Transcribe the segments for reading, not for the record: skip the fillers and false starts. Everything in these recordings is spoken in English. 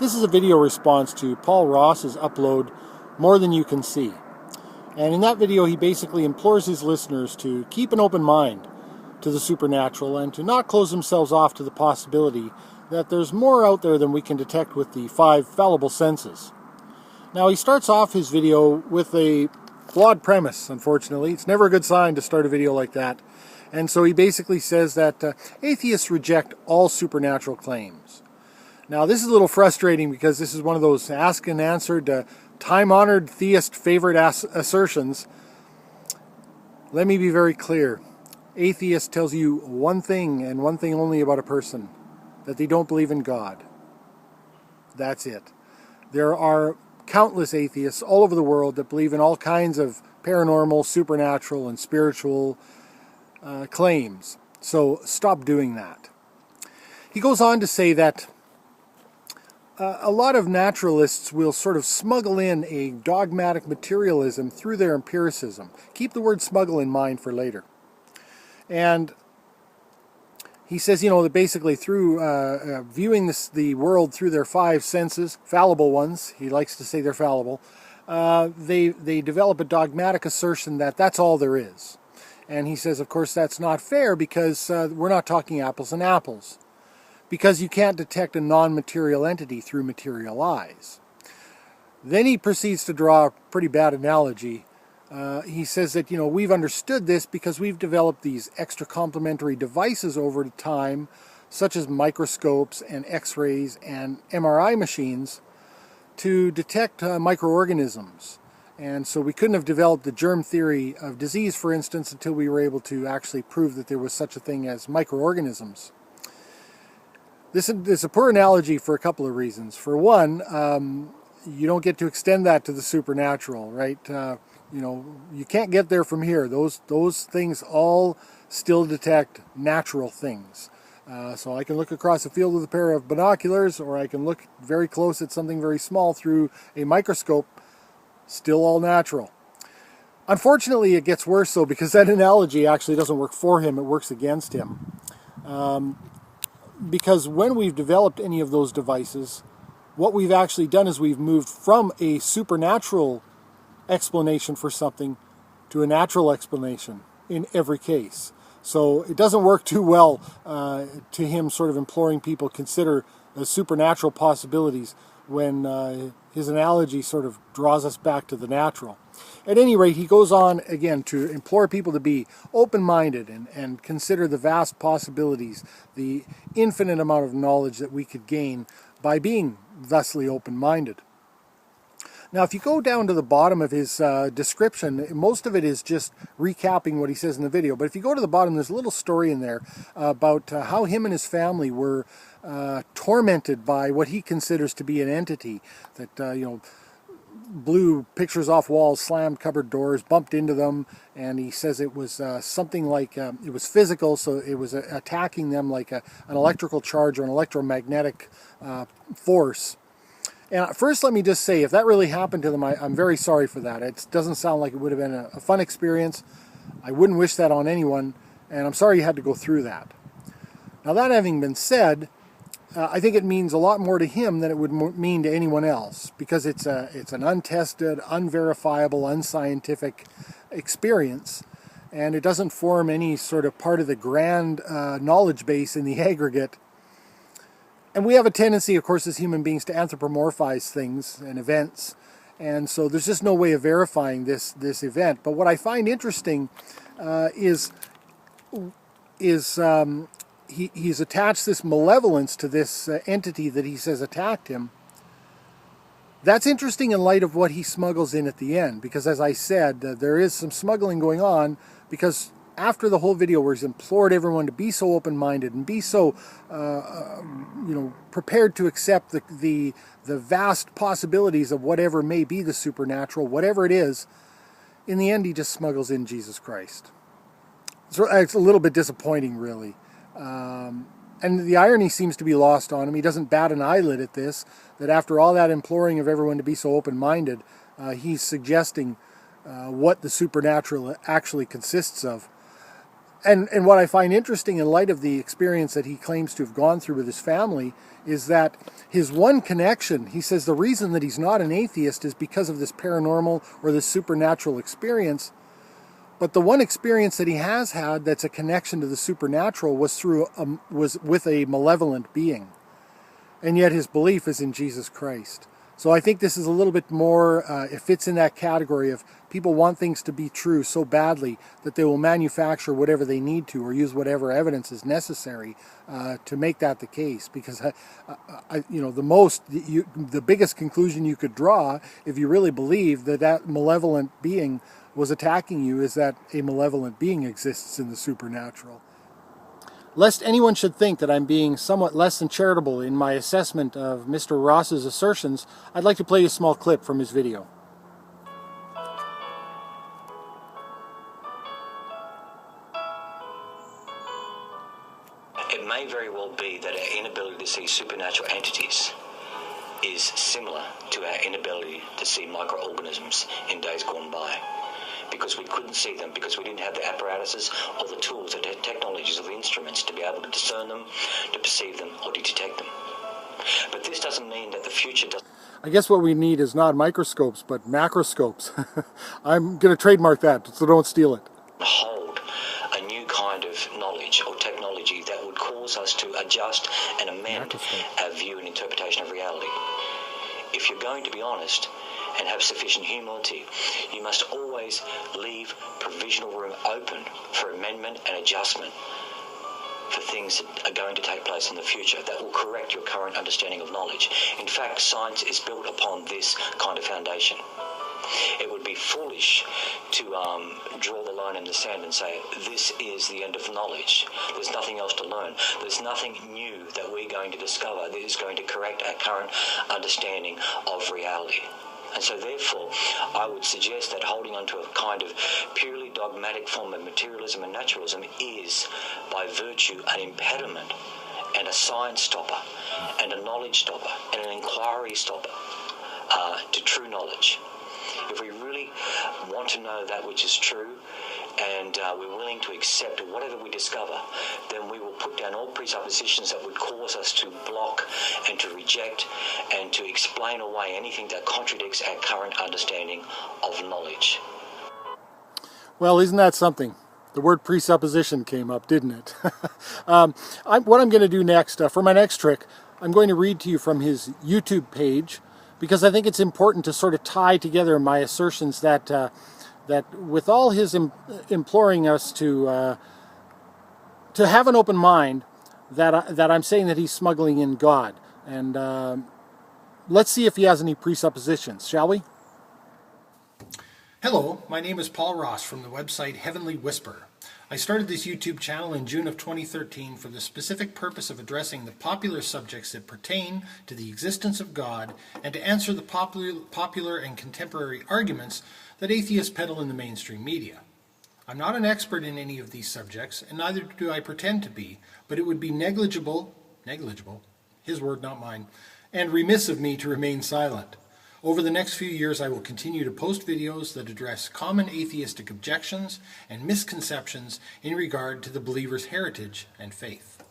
This is a video response to Paul Ross's upload, More Than You Can See. And in that video, he basically implores his listeners to keep an open mind to the supernatural and to not close themselves off to the possibility that there's more out there than we can detect with the 5 fallible senses. Now, he starts off his video with a flawed premise, unfortunately. It's never a good sign to start a video like that. And so he basically says that atheists reject all supernatural claims. Now, this is a little frustrating because this is one of those asked and answered, time-honored theist favorite assertions. Let me be very clear. Atheist tells you one thing and one thing only about a person, that they don't believe in God. That's it. There are countless atheists all over the world that believe in all kinds of paranormal, supernatural, and spiritual claims. So stop doing that. He goes on to say that a lot of naturalists will sort of smuggle in a dogmatic materialism through their empiricism. Keep the word smuggle in mind for later. And he says, that basically through viewing the world through their 5 senses, fallible ones, he likes to say they're fallible, they develop a dogmatic assertion that that's all there is. And he says, of course, that's not fair because we're not talking apples and apples. Because you can't detect a non-material entity through material eyes. Then he proceeds to draw a pretty bad analogy. He says that, we've understood this because we've developed these extra complementary devices over time, such as microscopes and X-rays and MRI machines, to detect microorganisms. And so we couldn't have developed the germ theory of disease, for instance, until we were able to actually prove that there was such a thing as microorganisms. This is a poor analogy for a couple of reasons. For one, you don't get to extend that to the supernatural, right? You can't get there from here. Those things all still detect natural things. So I can look across a field with a pair of binoculars, or I can look very close at something very small through a microscope. Still all natural. Unfortunately, it gets worse, though, because that analogy actually doesn't work for him. It works against him. Because when we've developed any of those devices, what we've actually done is we've moved from a supernatural explanation for something to a natural explanation in every case. So it doesn't work too well to him sort of imploring people consider the supernatural possibilities when his analogy sort of draws us back to the natural. At any rate, he goes on again to implore people to be open-minded and consider the vast possibilities, the infinite amount of knowledge that we could gain by being thusly open-minded. Now, if you go down to the bottom of his description, most of it is just recapping what he says in the video. But if you go to the bottom, there's a little story in there about how him and his family were tormented by what he considers to be an entity that, blew pictures off walls, slammed cupboard doors, bumped into them, and he says it was something like, it was physical, so it was attacking them like an electrical charge or an electromagnetic force. And first, let me just say, if that really happened to them, I'm very sorry for that. It doesn't sound like it would have been a fun experience. I wouldn't wish that on anyone, and I'm sorry you had to go through that. Now, that having been said, I think it means a lot more to him than it would mean to anyone else, because it's an untested, unverifiable, unscientific experience, and it doesn't form any sort of part of the grand knowledge base in the aggregate. And we have a tendency, of course, as human beings to anthropomorphize things and events, and so there's just no way of verifying this event. But what I find interesting is he's attached this malevolence to this entity that he says attacked him. That's interesting in light of what he smuggles in at the end, because as I said, there is some smuggling going on, because after the whole video where he's implored everyone to be so open-minded and be so prepared to accept the vast possibilities of whatever may be the supernatural, whatever it is, in the end he just smuggles in Jesus Christ. It's a little bit disappointing, really. And the irony seems to be lost on him. He doesn't bat an eyelid at this, that after all that imploring of everyone to be so open-minded, he's suggesting what the supernatural actually consists of. And what I find interesting in light of the experience that he claims to have gone through with his family is that his one connection, he says the reason that he's not an atheist is because of this paranormal or this supernatural experience. But the one experience that he has had that's a connection to the supernatural was with a malevolent being. And yet his belief is in Jesus Christ. So I think this is a little bit more, it fits in that category of people want things to be true so badly that they will manufacture whatever they need to or use whatever evidence is necessary to make that the case. Because, the biggest conclusion you could draw if you really believe that that malevolent being was attacking you is that a malevolent being exists in the supernatural. Lest anyone should think that I'm being somewhat less than charitable in my assessment of Mr. Ross's assertions, I'd like to play a small clip from his video. It may very well be that our inability to see supernatural entities is similar to our inability to see microorganisms in days gone by. Because we couldn't see them, because we didn't have the apparatuses or the tools or the technologies or the instruments to be able to discern them, to perceive them, or to detect them. But this doesn't mean that the future doesn't... I guess what we need is not microscopes, but macroscopes. I'm going to trademark that, so don't steal it. ...hold a new kind of knowledge or technology that would cause us to adjust and amend our view and interpretation of reality. If you're going to be honest and have sufficient humility, you must always leave provisional room open for amendment and adjustment for things that are going to take place in the future that will correct your current understanding of knowledge. In fact, science is built upon this kind of foundation. It would be foolish to draw the line in the sand and say, this is the end of knowledge. There's nothing else to learn. There's nothing new that we're going to discover that is going to correct our current understanding of reality. And so therefore, I would suggest that holding on to a kind of purely dogmatic form of materialism and naturalism is, by virtue, an impediment and a science stopper and a knowledge stopper and an inquiry stopper to true knowledge. If we really want to know that which is true and we're willing to accept whatever we discover, then we will put down all presuppositions that would cause us to block and to reject and to explain away anything that contradicts our current understanding of knowledge. Well, isn't that something? The word presupposition came up, didn't it? What I'm going to do next, for my next trick, I'm going to read to you from his YouTube page, because I think it's important to sort of tie together my assertions that that with all his imploring us to have an open mind, that I'm saying that he's smuggling in God. And let's see if he has any presuppositions, shall we? Hello, my name is Paul Ross from the website Heavenly Whisper. I started this YouTube channel in June of 2013 for the specific purpose of addressing the popular subjects that pertain to the existence of God and to answer the popular and contemporary arguments that atheists peddle in the mainstream media. I'm not an expert in any of these subjects, and neither do I pretend to be, but it would be negligible, his word not mine, and remiss of me to remain silent. Over the next few years, I will continue to post videos that address common atheistic objections and misconceptions in regard to the believer's heritage and faith.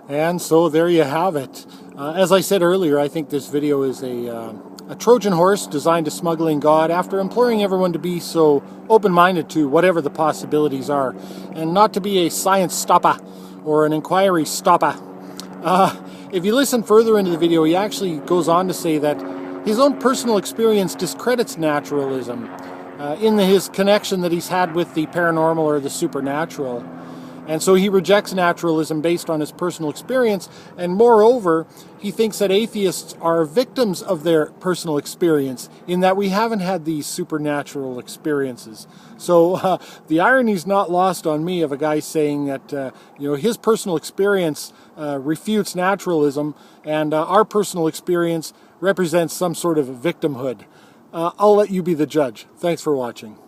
And so there you have it. As I said earlier, I think this video is a Trojan horse designed to smuggle in God after imploring everyone to be so open-minded to whatever the possibilities are, and not to be a science stopper or an inquiry stopper. If you listen further into the video, he actually goes on to say that his own personal experience discredits naturalism in his connection that he's had with the paranormal or the supernatural. And so he rejects naturalism based on his personal experience, and moreover, he thinks that atheists are victims of their personal experience in that we haven't had these supernatural experiences. So the irony is not lost on me of a guy saying that his personal experience refutes naturalism, and our personal experience represents some sort of victimhood. I'll let you be the judge. Thanks for watching.